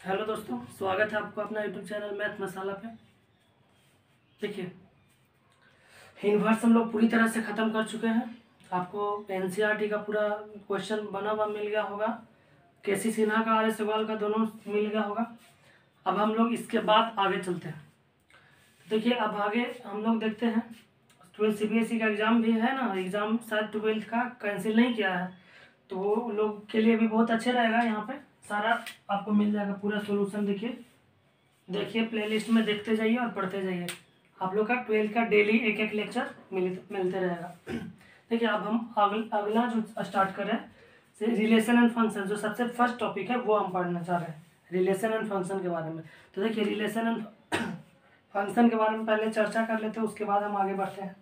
Hello दोस्तों, स्वागत है आपको अपना यूट्यूब चैनल मैथ मसाला पे। देखिए, इनवर्स हम लोग पूरी तरह से ख़त्म कर चुके हैं। आपको एनसीईआरटी का पूरा क्वेश्चन बना हुआ मिल गया होगा, केसी सिन्हा का, आर एस अग्रवाल का, दोनों मिल गया होगा। अब हम लोग इसके बाद आगे चलते हैं। देखिए, अब आगे हम लोग देखते हैं, 12 CBSE का एग्ज़ाम भी है ना। एग्ज़ाम शायद 12th का कैंसिल नहीं किया है, तो वो लोग के लिए भी बहुत अच्छे रहेगा। यहाँ पे सारा आपको मिल जाएगा पूरा सोल्यूशन। देखिए प्लेलिस्ट में देखते जाइए और पढ़ते जाइए। आप लोग का 12th का डेली एक एक लेक्चर मिलते रहेगा। देखिए, अब हम अगला जो स्टार्ट कर रहे हैं, रिलेशन एंड फंक्शन, जो सबसे फर्स्ट टॉपिक है वो हम पढ़ना चाह रहे हैं, रिलेशन एंड फंक्शन के बारे में। तो देखिए, रिलेशन एंड फंक्शन के बारे में पहले चर्चा कर लेते हैं, उसके बाद हम आगे बढ़ते हैं।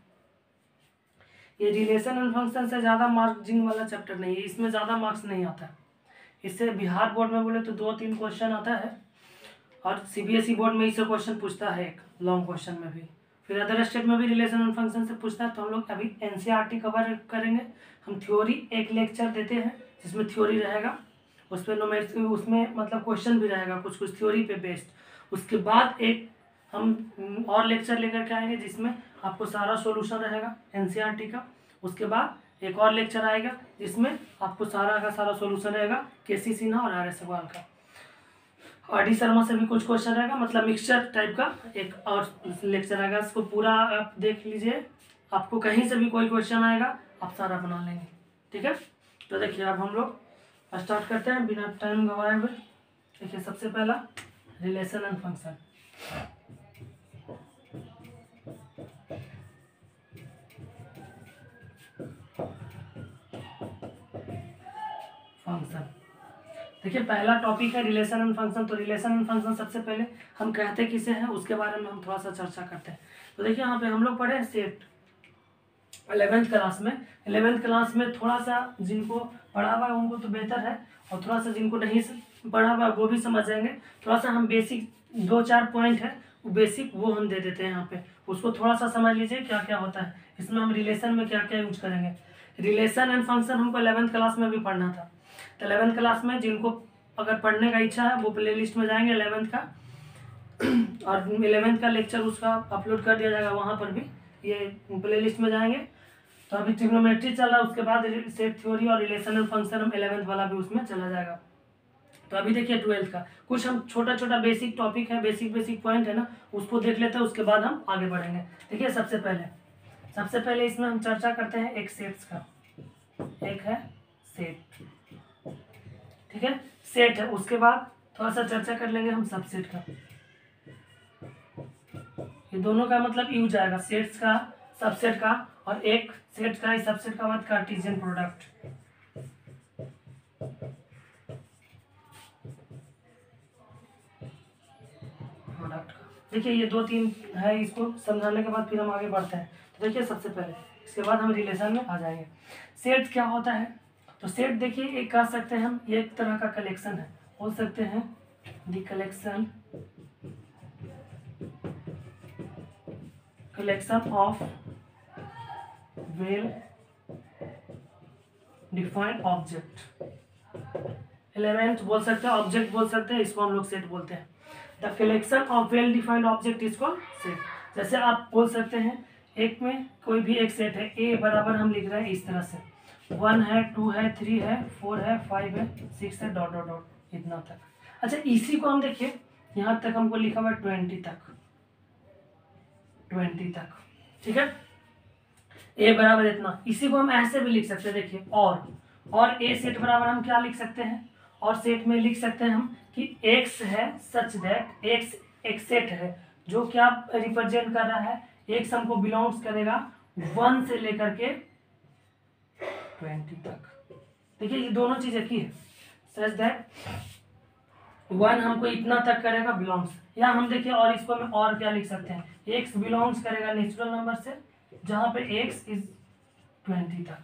ये रिलेशन एंड फंक्शन से ज़्यादा मार्जिंग वाला चैप्टर नहीं है, इसमें ज़्यादा मार्क्स नहीं आता है। इससे बिहार बोर्ड में बोले तो 2-3 क्वेश्चन आता है, और सीबीएसई बोर्ड में इससे क्वेश्चन पूछता है, एक लॉन्ग क्वेश्चन में भी। फिर अदर स्टेट में भी रिलेशन एंड फंक्शन से पूछता है। तो हम लोग अभी एनसीईआरटी कवर करेंगे। हम थ्योरी एक लेक्चर देते हैं जिसमें थ्योरी रहेगा, उस पर उसमें मतलब क्वेश्चन भी रहेगा कुछ कुछ थ्योरी पे बेस्ड। उसके बाद एक हम और लेक्चर लेकर के आएंगे जिसमें आपको सारा सॉल्यूशन रहेगा एनसीईआरटी का। उसके बाद एक और लेक्चर आएगा जिसमें आपको सारा का सारा सॉल्यूशन रहेगा केसी सिन्हा और आर एस अग्रवाल का। आर डी शर्मा से भी कुछ क्वेश्चन रहेगा, मतलब मिक्सचर टाइप का एक और लेक्चर आएगा। इसको पूरा आप देख लीजिए, आपको कहीं से भी कोई क्वेश्चन आएगा आप सारा बना लेंगे, ठीक है। तो देखिए, अब हम लोग स्टार्ट करते हैं बिना टाइम गवाए हुए। देखिए, सबसे पहला रिलेशन एंड फंक्शन। देखिए, पहला टॉपिक है रिलेशन एंड फंक्शन। तो रिलेशन एंड फंक्शन सबसे पहले हम कहते किसे हैं उसके बारे में हम थोड़ा सा चर्चा करते हैं। तो देखिए, यहाँ पे हम लोग पढ़े सेट 11th क्लास में। 11th क्लास में थोड़ा सा जिनको पढ़ा हुआ है उनको तो बेहतर है, और थोड़ा सा जिनको नहीं पढ़ा हुआ वो भी समझ जाएंगे। थोड़ा सा हम बेसिक 2-4 पॉइंट है वो बेसिक वो हम दे देते हैं यहाँ पे, उसको थोड़ा सा समझ लीजिए क्या क्या होता है इसमें, हम रिलेशन में क्या क्या यूज करेंगे। रिलेशन एंड फंक्शन हमको 11th क्लास में भी पढ़ना था। तो 11th क्लास में जिनको अगर पढ़ने का इच्छा है वो प्ले लिस्ट में जाएंगे 11th का, और 11th का लेक्चर उसका अपलोड कर दिया जाएगा वहाँ पर भी, ये प्ले लिस्ट में जाएंगे। तो अभी ट्रिग्नोमेट्री चल रहा है, उसके बाद सेट थ्योरी और रिलेशन एंड फंक्शन हम 11th वाला भी उसमें चला जाएगा। तो अभी देखिए 12th का कुछ हम छोटा छोटा बेसिक टॉपिक है, बेसिक पॉइंट है ना, उसको देख लेते हैं, उसके बाद हम आगे बढ़ेंगे। देखिए, सबसे पहले इसमें हम चर्चा करते हैं एक सेट्स का। एक है सेट, ठीक है, सेट है। उसके बाद थोड़ा सा चर्चा कर लेंगे हम सबसेट का। ये दोनों का मतलब यूज आएगा, सेट्स का, सबसेट का, और एक सेट का सबसेट का बाद कार्टेशियन प्रोडक्ट। देखिए, ये 2-3 है, इसको समझाने के बाद फिर हम आगे बढ़ते हैं। तो देखिए, सबसे पहले इसके बाद हम रिलेशन में आ जाएंगे। सेट क्या होता है? तो सेट देखिए, एक कह सकते हैं हम, ये एक तरह का कलेक्शन है, बोल सकते हैं the collection of well defined object. Element बोल सकते हैं, ऑब्जेक्ट बोल सकते हैं, इसको हम लोग सेट बोलते हैं। The collection of well defined object इसको सेट। जैसे आप बोल सकते हैं, एक में कोई भी एक सेट है, ए बराबर हम लिख रहे हैं इस तरह से, 1 है, 2 है, 3 है, 4 है, 5 है, 6 है, डॉट डॉट डॉट इतना तक। अच्छा, इसी को हम देखिए, यहाँ तक हमको लिखा हुआ है 20 तक, ठीक है, ए बराबर इतना। इसी को हम ऐसे भी लिख सकते हैं, देखिए, और ए सेट बराबर हम क्या लिख सकते हैं, और सेट में लिख सकते हैं हम कि एक्स है सच दैट एक्स एक सेट है जो क्या रिप्रेजेंट कर रहा है, एक्स हमको बिलोंग्स करेगा 1 से लेकर के 20 तक। देखिए, ये दोनों चीजें की है, सच दैट 1 हमको इतना तक करेगा बिलोंग्स, या हम देखिए, और इसको हम और क्या लिख सकते हैं, एक्स बिलोंग्स करेगा नेचुरल नंबर से जहां पे एक्स इज 20 तक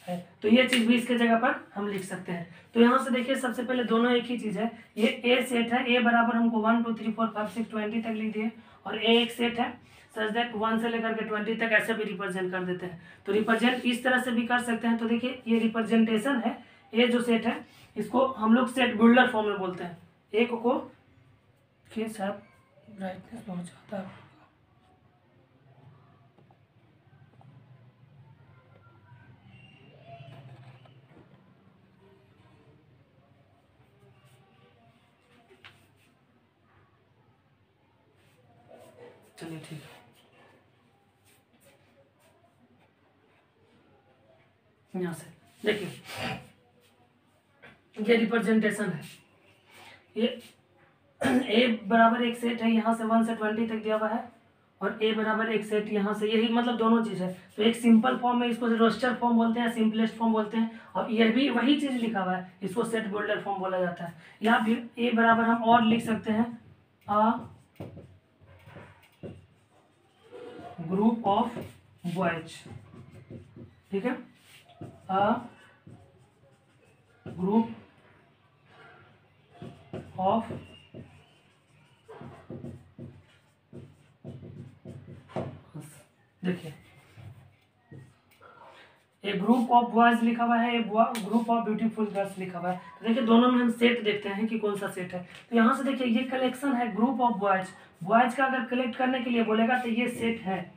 है। तो ये चीज भी इसके जगह पर हम लिख सकते हैं। तो यहाँ से देखिए, सबसे पहले दोनों एक ही चीज है, ये ए सेट है, ए बराबर हमको 1 2 3 4 5 6 20 तक लिख दिए, और ए एक सेट है सच दैट 1 से लेकर के 20 तक ऐसे भी रिप्रेजेंट कर देते हैं। तो रिप्रेजेंट इस तरह से भी कर सकते हैं। तो देखिए, ये रिप्रेजेंटेशन है, ये जो सेट है इसको हम लोग सेट बिल्डर फॉर्म में बोलते हैं। एक को के साथ ब्राइटनेस बहुत ज़्यादा है। चलिए ठीक है, यहाँ से देखिए ये रिप्रेजेंटेशन है। ये ए बराबर एक सेट है, यहाँ से 1 से 20 तक दिया हुआ है, और ए बराबर एक सेट यहाँ से, यही मतलब दोनों चीज़ है। तो एक सिंपल फॉर्म में इसको रोस्टर फॉर्म बोलते हैं, सिंपलेस्ट फॉर्म बोलते हैं, और यह भी वही चीज़ लिखा हुआ है, इसको सेट बिल्डर फॉर्म बोला जाता है। या फिर ए बराबर हम और लिख सकते हैं अ ग्रुप ऑफ बॉयज, ठीक है, अ ग्रुप ऑफ देखिए एक ग्रुप ऑफ बॉयज लिखा हुआ है, एक ग्रुप ऑफ ब्यूटीफुल गर्ल्स लिखा हुआ है। तो देखिए दोनों में हम सेट देखते हैं कि कौन सा सेट है। तो यहाँ से देखिए ये कलेक्शन है ग्रुप ऑफ बॉयज, बॉयज का अगर कलेक्ट करने के लिए बोलेगा तो ये सेट है,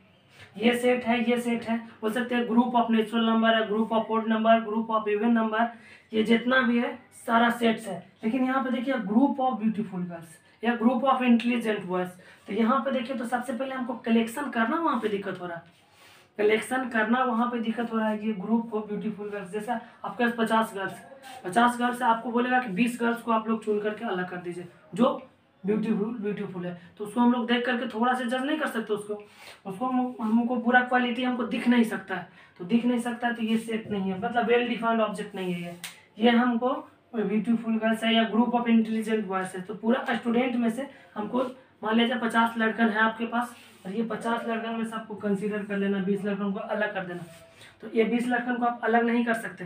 ये सेट है, ये सेट है। बोल सकते हैं ग्रुप ऑफ नेचुरल नंबर है, group of odd number, group of even number, ये जितना भी है सारा सेट्स है। लेकिन यहाँ पे देखिए ग्रुप ऑफ ब्यूटीफुल गर्ल्स या ग्रुप ऑफ इंटेलिजेंट बॉयज, तो यहाँ पे देखिए तो सबसे पहले हमको कलेक्शन करना वहाँ पे दिक्कत हो रहा है, कलेक्शन करना वहाँ पे दिक्कत हो रहा है। ये ग्रुप ऑफ ब्यूटीफुल गर्ल्स, जैसा आपके पास 50 गर्ल्स है, आपको बोलेगा कि 20 गर्ल्स को आप लोग चुन करके अलग कर दीजिए जो ब्यूटीफुल है। तो उसको हम लोग देख करके थोड़ा सा जज नहीं कर सकते, उसको हमको पूरा क्वालिटी हमको दिख नहीं सकता है। तो दिख नहीं सकता है तो ये सेट नहीं है, मतलब वेल डिफाइंड ऑब्जेक्ट नहीं है ये हमको ब्यूटीफुल गर्ल्स है या ग्रुप ऑफ इंटेलिजेंट बॉयज है। तो पूरा स्टूडेंट में से हमको मान लीजिए 50 लड़कन है आपके पास, और ये 50 लड़कन में से आपको कंसीडर कर लेना, 20 लड़कन को अलग कर देना। तो ये 20 लड़कन को आप अलग नहीं कर सकते,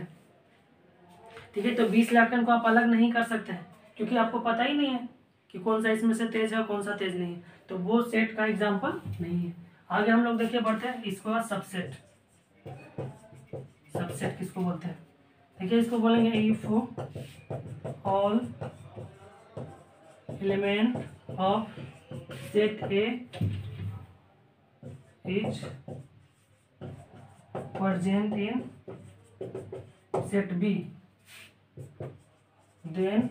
ठीक है। तो 20 लड़कन को आप अलग नहीं कर सकते हैं क्योंकि आपको पता ही नहीं है कि कौन सा इसमें से तेज है कौन सा तेज नहीं है। तो वो सेट का एग्जाम्पल नहीं है। आगे हम लोग देखिए बढ़ते हैं, इसको सबसेट, सबसेट किसको बोलते हैं? देखिए इसको बोलेंगे if all element of set A is present in set B, then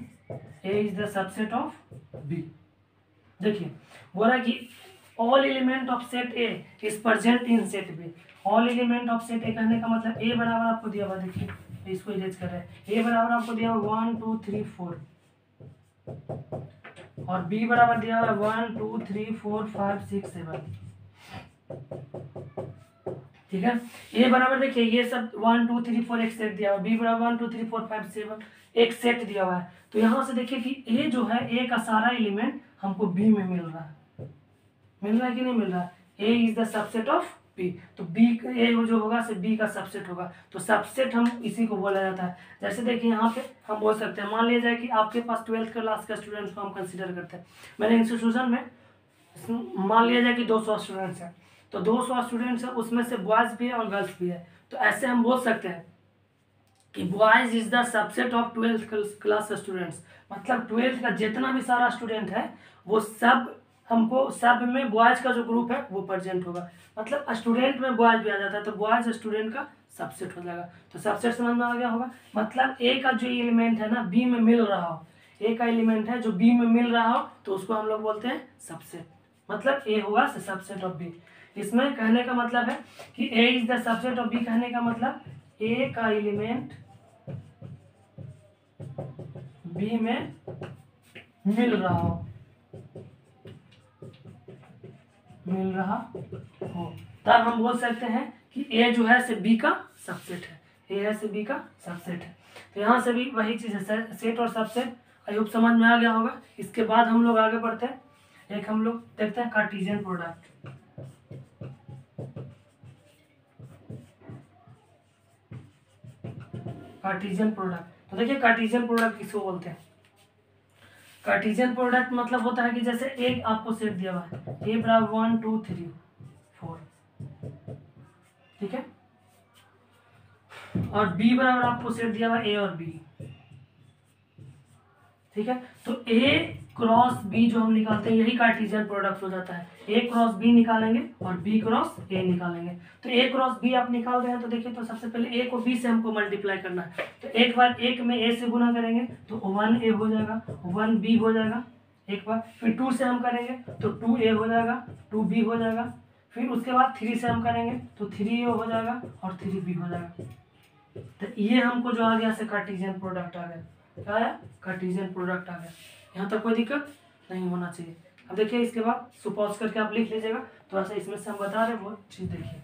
A is the subset of B। देखिए बोला कि all element of set A is present in set B। all element of set A कहने का मतलब A बराबर आपको दिया हुआ, देखिए इसको इरेज कर रहे हैं। A बराबर आपको दिया हुआ 1 2 3 4, और B बराबर दिया हुआ 1 2 3 4 5 6 7, ठीक है। ए बराबर देखिए ये सब 1 2 3 4 एक सेट दिया हुआ, बी बराबर 1 2 3 4 5 7 एक सेट दिया हुआ है। तो यहाँ से देखिए कि ए जो है, ए का सारा एलिमेंट हमको बी में मिल रहा है, मिल रहा है कि नहीं मिल रहा है? A is the subset of B, तो बी ए जो होगा से बी का सबसेट होगा। तो सबसेट हम इसी को बोला जाता है। जैसे देखिए यहाँ पे हम बोल सकते हैं, मान लिया जाए कि आपके पास 12th क्लास का स्टूडेंट्स को हम कंसिडर करते हैं। मेरे इंस्टीट्यूशन में मान लिया जाए कि 200 स्टूडेंट्स हैं, तो 200 स्टूडेंट्स हैं, उसमें से बॉयज़ भी है और गर्ल्स भी है। तो ऐसे हम बोल सकते हैं कि boys is the subset of 12th class students, मतलब 12th का जितना भी सारा स्टूडेंट है वो सब हमको सब में बॉयज़ का जो ग्रुप है वो प्रेजेंट होगा। मतलब स्टूडेंट में बॉयज़ भी आ जाता है तो बॉयज़ स्टूडेंट का सबसेट हो जाएगा। तो सबसेट समझ में आ गया होगा। मतलब ए का जो एलिमेंट है ना बी में मिल रहा हो, ए का एलिमेंट है जो बी में मिल रहा हो तो उसको हम लोग बोलते हैं सबसेट। मतलब ए होगा सबसेट ऑफ बी। इसमें कहने का मतलब है कि A is the subset of B, कहने का मतलब ए का एलिमेंट बी में मिल रहा हो, मिल रहा हो, तब हम बोल सकते हैं कि ए जो है से बी का सबसेट है, ए है से बी का सबसेट है। तो यहाँ से भी वही चीज़ है, सेट और सबसेट। आई होप समझ में आ गया होगा। इसके बाद हम लोग आगे बढ़ते हैं, एक हम लोग देखते हैं कार्टेशियन प्रोडक्ट। कार्टेशियन प्रोडक्ट, तो देखिए कार्टेशियन प्रोडक्ट किसको बोलते हैं? कार्टेशियन प्रोडक्ट मतलब होता है कि जैसे एक आपको सेट दिया हुआ है, ए बराबर 1 2 3 4, ठीक है, और बी बराबर आपको सेट दिया हुआ ए और बी, ठीक है। तो ए क्रॉस बी जो हम निकालते हैं यही कार्टेशियन प्रोडक्ट हो जाता है। ए क्रॉस बी निकालेंगे और बी क्रॉस ए निकालेंगे। तो ए क्रॉस बी आप निकाल रहे हैं तो देखिए, तो सबसे पहले ए को बी से हमको मल्टीप्लाई करना है। तो एक बार एक में ए से गुना करेंगे तो 1a हो जाएगा, 1b हो जाएगा। एक बार फिर 2 से हम करेंगे तो 2a हो जाएगा, 2b हो जाएगा। फिर उसके बाद 3 से हम करेंगे तो 3a हो जाएगा और 3b हो जाएगा। तो ये हमको जो आ गया से कार्टेशियन प्रोडक्ट आ गया। क्या आया? कार्टेशियन प्रोडक्ट आ गया। यहाँ तक कोई दिक्कत नहीं होना चाहिए। अब देखिए इसके बाद सुपॉज करके आप लिख लीजिएगा, थोड़ा सा इसमें से हम बता रहे हैं वो चीज़ देखिए।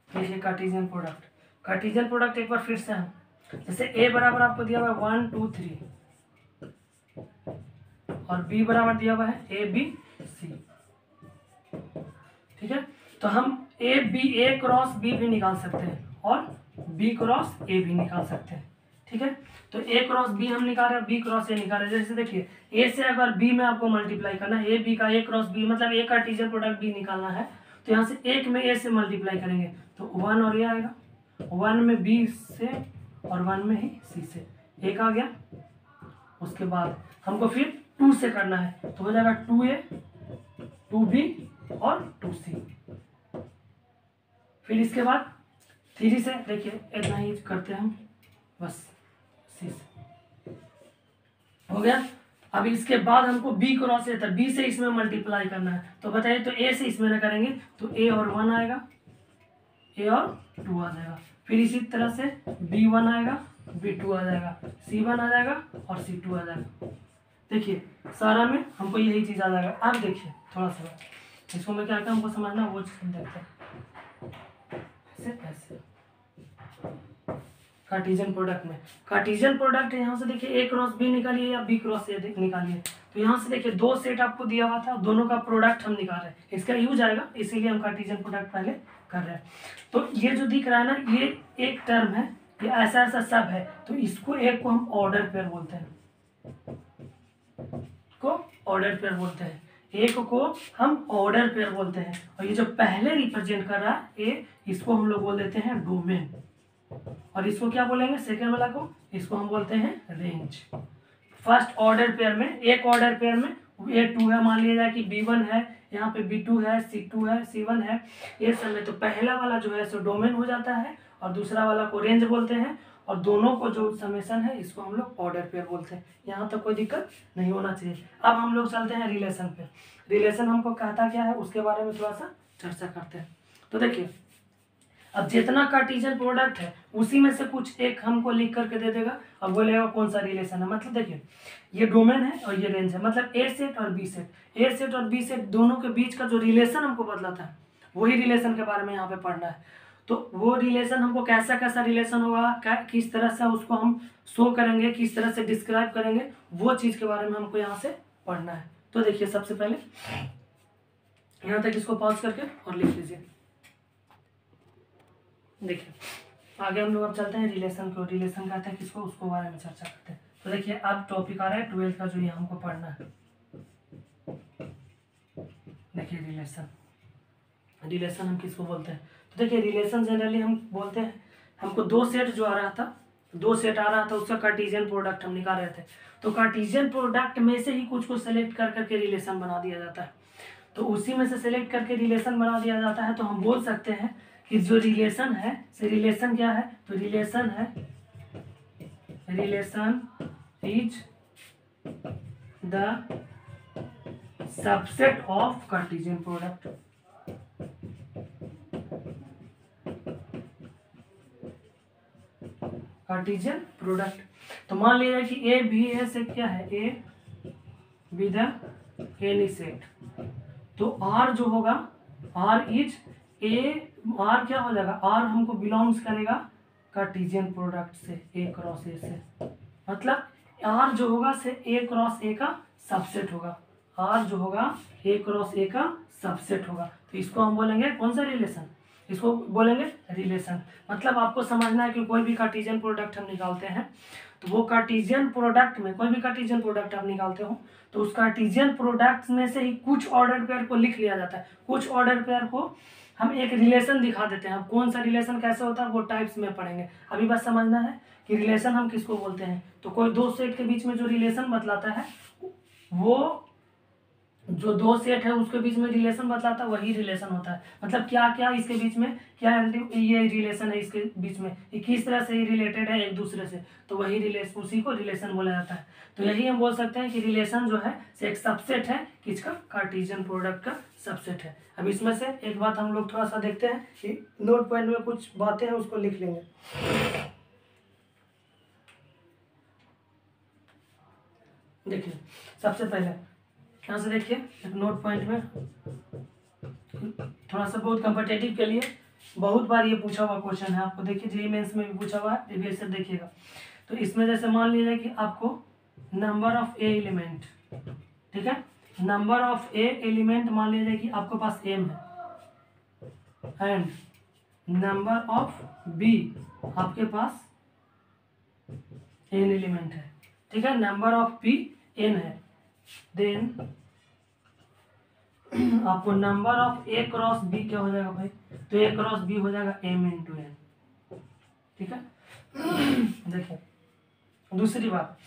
देखिए कार्टेशियन प्रोडक्ट, कार्टेशियन प्रोडक्ट एक बार फिर से हम, जैसे ए बराबर आपको दिया हुआ है 1 2 3 और बी बराबर दिया हुआ है ए बी सी। ठीक है, तो हम ए क्रॉस बी भी निकाल सकते हैं और बी क्रॉस ए भी निकाल सकते हैं। ठीक है, तो ए क्रॉस बी हम निकाल रहे हैं, बी क्रॉस ए निकाल रहे हैं। जैसे देखिए ए से अगर बी में आपको मल्टीप्लाई करना है, ए बी का ए क्रॉस बी मतलब ए कार्टेशियन प्रोडक्ट बी निकालना है, तो यहाँ से एक में ए से मल्टीप्लाई करेंगे तो 1 और ये आएगा, 1 में बी से और 1 में ही सी से, एक आ गया। उसके बाद हमको फिर 2 से करना है तो हो जाएगा 2a 2b और 2c। फिर इसके बाद 3 से देखिए इतना ही करते हैं हम, बस सी से हो गया। अब इसके बाद हमको b क्रॉस ए था, b से इसमें मल्टीप्लाई करना है, तो बताइए तो a से इसमें ना करेंगे तो a और 1 आएगा, a और 2 आ जाएगा। फिर इसी तरह से b1 आएगा, b2 आ जाएगा, c1 आ जाएगा और c2 आ जाएगा। देखिए सारा में हमको यही चीज़ आ जाएगा। अब देखिए थोड़ा सा इसको मैं क्या हमको समझना वो चीज़ देखते हैं। ऐसे ऐसे कार्टेशियन प्रोडक्ट में, कार्टेशियन प्रोडक्ट है, यहाँ से देखिए ए क्रॉस बी निकालिए या बी क्रॉस ए निकालिए। तो यहाँ से देखिए 2 सेट आपको दिया हुआ था, दोनों का प्रोडक्ट हम निकाल रहे हैं, इसका यूज आएगा इसीलिए हम कार्टेशियन प्रोडक्ट पहले कर रहे हैं। तो ये जो दिख रहा है ना, ये एक टर्म है, ये ऐसा ऐसा सब है, तो इसको एक को हम ऑर्डर पेयर बोलते हैं, को ऑर्डर पेयर बोलते हैं, एक को हम ऑर्डर पेयर बोलते हैं। और ये जो पहले रिप्रेजेंट कर रहा है ए, इसको हम लोग बोल देते हैं डोमेन, और इसको क्या बोलेंगे सेकेंड वाला को, इसको हम बोलते हैं रेंज। फर्स्ट ऑर्डर पेयर में, एक ऑर्डर पेयर में A2 है, मान लिया जाए कि B1 है, यहाँ पे B2 है, C2 है, C1 है, ये सब में तो पहला वाला जो है सो डोमेन हो जाता है और दूसरा वाला को रेंज बोलते हैं, और दोनों को जो समेशन है इसको हम लोग ऑर्डर पेयर बोलते हैं। यहाँ तक कोई दिक्कत नहीं होना चाहिए। अब हम लोग चलते हैं रिलेशन पे। रिलेशन हमको कहता क्या है उसके बारे में थोड़ा सा चर्चा करते हैं। तो देखिए अब जितना कार्टेशियन प्रोडक्ट है उसी में से कुछ एक हमको लिख करके दे देगा और बोलेगा कौन सा रिलेशन है। मतलब देखिए ये डोमेन है और ये रेंज है, मतलब ए सेट और बी सेट, ए सेट और बी सेट दोनों के बीच का जो रिलेशन हमको बदलाता है वही रिलेशन के बारे में यहाँ पे पढ़ना है। तो वो रिलेशन हमको कैसा कैसा रिलेशन होगा, किस तरह से उसको हम शो करेंगे, किस तरह से डिस्क्राइब करेंगे, वो चीज़ के बारे में हमको यहाँ से पढ़ना है। तो देखिए सबसे पहले यहाँ तक इसको पॉज करके और लिख लीजिए। देखिए आगे हम लोग अब चलते हैं रिलेशन को। रिलेशन कहते हैं किसको, उसको बारे में चर्चा करते हैं। तो देखिए अब टॉपिक आ रहा है 12th का जो ये हमको पढ़ना है। देखिए रिलेशन, रिलेशन हम किसको बोलते हैं। तो देखिए रिलेशन जनरली हम बोलते हैं, हमको 2 सेट जो आ रहा था, 2 सेट आ रहा था उसका कार्टेशियन प्रोडक्ट हम निकाल रहे थे। तो कार्टेशियन प्रोडक्ट में से ही कुछ को सेलेक्ट कर करके रिलेशन बना दिया जाता है। तो उसी में से सेलेक्ट करके रिलेशन बना दिया जाता है। तो हम बोल सकते हैं कि जो रिलेशन है से रिलेशन क्या है, तो रिलेशन है, relation is the subset of Cartesian product. Cartesian product. तो मान लीजिए कि ए बी ए से क्या है, A be the any set, तो आर जो होगा, आर इज ए, आर क्या हो जाएगा, आर हमको बिलोंग्स करेगा कार्टेशियन प्रोडक्ट से, ए क्रॉस ए से, मतलब आर जो होगा से ए क्रॉस ए का सबसेट होगा, आर जो होगा ए क्रॉस ए का सबसेट होगा। तो इसको हम बोलेंगे कौन सा रिलेशन, इसको बोलेंगे रिलेशन। मतलब आपको समझना है कि कोई भी कार्टेशियन प्रोडक्ट हम निकालते हैं तो वो कार्टेशियन प्रोडक्ट में, कोई भी कार्टेशियन प्रोडक्ट आप निकालते हो तो उस कार्टेशियन प्रोडक्ट में से ही कुछ ऑर्डर पेयर को लिख लिया जाता है, कुछ ऑर्डर पेयर को हम एक रिलेशन दिखा देते हैं। अब कौन सा रिलेशन कैसे होता है वो टाइप्स में पढ़ेंगे, अभी बस समझना है कि रिलेशन हम किसको बोलते हैं। तो कोई दो सेट के बीच में जो रिलेशन बतलाता है, वो जो दो सेट है उसके बीच में रिलेशन बतलाता है वही रिलेशन होता है। मतलब क्या क्या इसके बीच में, क्या ये रिलेशन है इसके बीच में, ये किस तरह से रिलेटेड है एक दूसरे से, तो वही रिलेशन, उसी को रिलेशन बोला जाता है। तो यही हम बोल सकते हैं कि रिलेशन जो है एक सबसेट है किसका, कार्टेशियन प्रोडक्ट का सबसेट है। अब इसमें से एक बात हम लोग थोड़ा सा देखते हैं कि नोट पॉइंट में कुछ बातें हैं उसको लिख लेंगे। देखिए सबसे पहले यहाँ से देखिए एक नोट पॉइंट में थोड़ा सा बहुत कॉम्पिटेटिव के लिए बहुत बार ये पूछा हुआ क्वेश्चन है आपको। देखिए जेईई मेंस में भी पूछा हुआ है, प्रीवियस ईयर देखिएगा। तो इसमें जैसे मान लीजिए कि आपको नंबर ऑफ ए एलिमेंट, ठीक है, नंबर ऑफ ए एलिमेंट मान लीजिए कि आपके पास m है एंड नंबर ऑफ बी आपके पास n एलिमेंट है, ठीक है, नंबर ऑफ p n है, देन आपको number of A cross B क्या हो जाएगा भाई, तो ए क्रॉस बी हो जाएगा m इंटू n, ठीक है। देखिए दूसरी बात,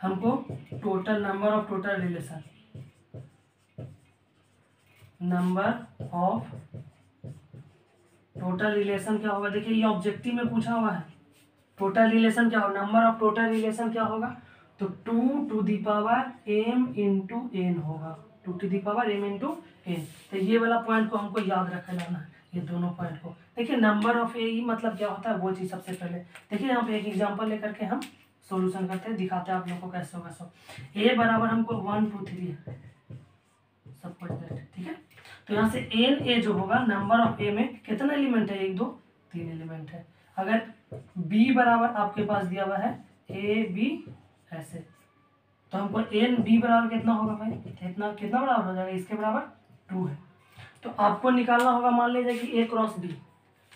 हमको total number of total relation, number of total relation क्या होगा, देखिए ये ऑब्जेक्टिव में पूछा हुआ है। टोटल रिलेशन क्या होगा, नंबर ऑफ टोटल रिलेशन क्या होगा, तो 2 two the power m into n होगा, 2 two the power m into n। तो ये वाला पॉइंट को हमको याद रख लेना है, ये दोनों पॉइंट को। देखिए नंबर ऑफ ए मतलब क्या होता है वो चीज़ सबसे पहले देखिए, यहाँ पे एक एग्जांपल लेकर के हम सॉल्यूशन करते हैं, दिखाते हैं आप लोगों को कैसे होगा। सो ए बराबर हमको 1 2 3 है सब कुछ, ठीक है। तो यहाँ से एन ए जो होगा, नंबर ऑफ ए में कितना एलिमेंट है, 1 2 3 एलिमेंट है। अगर बी बराबर आपके पास दिया हुआ है ए बी ऐसे, तो हमको एन बी बराबर कितना होगा भाई, कितना बराबर हो जाएगा, इसके बराबर 2 है। तो आपको निकालना होगा मान लीजिए कि ए क्रॉस बी,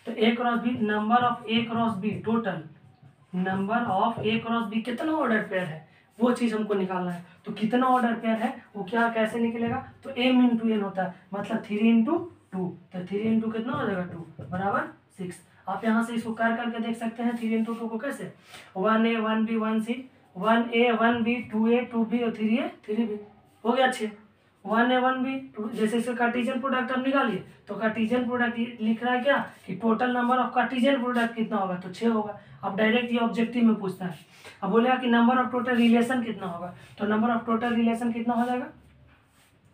तो A cross B, number of A cross B, total number of A cross B कितना ऑर्डर पेयर है वो चीज़ हमको निकालना है। तो कितना ऑर्डर पेयर है वो क्या कैसे निकलेगा, तो m इंटू एन होता है, मतलब 3 इंटू 2, तो 3 इंटू कितना हो जाएगा 2 बराबर 6। आप यहाँ से इसको कर करके देख सकते हैं 3 इंटू 2 को कैसे, 1a 1b 1c, 1a 1b 2a 2b और 3a 3b हो गया 6। 1a 1b जैसे इसका कार्टेशियन प्रोडक्ट हम निकालिए, तो कार्टेशियन प्रोडक्ट लिख रहा है क्या कि total number of Cartesian product कितना होगा, तो 6 होगा। अब डायरेक्ट ये ऑब्जेक्टिव में पूछता है, अब बोलेगा कि नंबर ऑफ टोटल रिलेशन कितना होगा, तो नंबर ऑफ टोटल रिलेशन कितना हो जाएगा,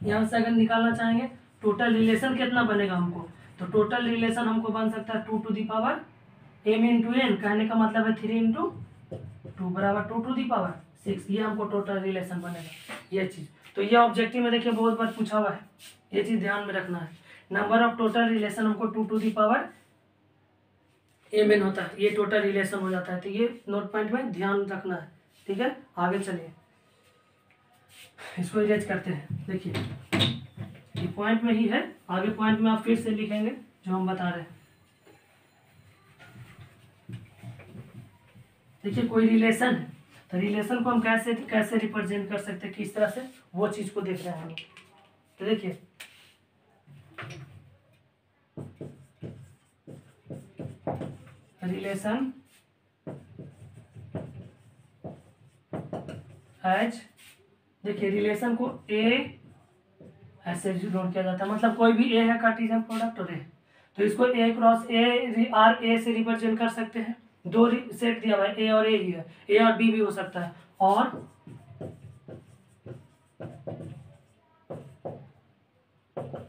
यहाँ से अगर निकालना चाहेंगे टोटल रिलेशन कितना बनेगा हमको, तो टोटल रिलेशन हमको बन सकता है 2 two the power m into N, कहने का मतलब है 3 इंटू 2 बराबर 2 टू दी पावर 6, ये हमको टोटल रिलेशन बनेगा ये चीज़। तो ये ऑब्जेक्टिव में देखिए बहुत बार पूछा हुआ है, ये चीज़ ध्यान में रखना है। नंबर ऑफ टोटल रिलेशन हमको 2 two the power M N होता है, ये टोटल रिलेशन हो जाता है। तो ये नोट पॉइंट में ध्यान रखना है, ठीक है। आगे चलिए इसको इरेज करते हैं। देखिए ये पॉइंट में ही है, आगे पॉइंट में आप फिर से लिखेंगे जो हम बता रहे हैं। देखिए कोई रिलेशन है, तो रिलेशन को हम कैसे रिप्रेजेंट कर सकते हैं, किस तरह से, वो चीज़ को देख रहे हैं हम लोग। तो देखिए रिलेशन एज, देखिए रिलेशन को ए ऐसे नोट किया जाता है, मतलब कोई भी ए है कार्टेशियन प्रोडक्ट और ए, तो इसको ए क्रॉस ए आर ए से रिप्रेजेंट कर सकते हैं। दो सेट दिया हुआ है, ए और ए ही है, ए और बी भी हो सकता है, और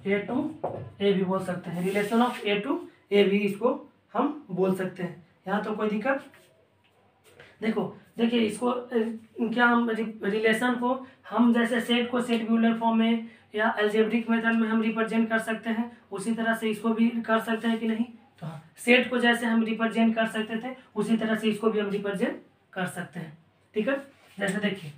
ए टू ए भी बोल सकते हैं, रिलेशन ऑफ ए टू ए भी इसको हम बोल सकते हैं। यहाँ तो कोई दिक्कत, देखो देखिए इसको क्या हम रिलेशन को हम जैसे सेट को सेट ब्यूलर फॉर्म में या अलजेब्रिक मेथड में हम रिप्रेजेंट कर सकते हैं, उसी तरह से इसको भी कर सकते हैं कि नहीं। तो हाँ, सेट को जैसे हम रिप्रेजेंट कर सकते थे उसी तरह से इसको भी हम रिप्रेजेंट कर सकते हैं, ठीक है। जैसे देखिए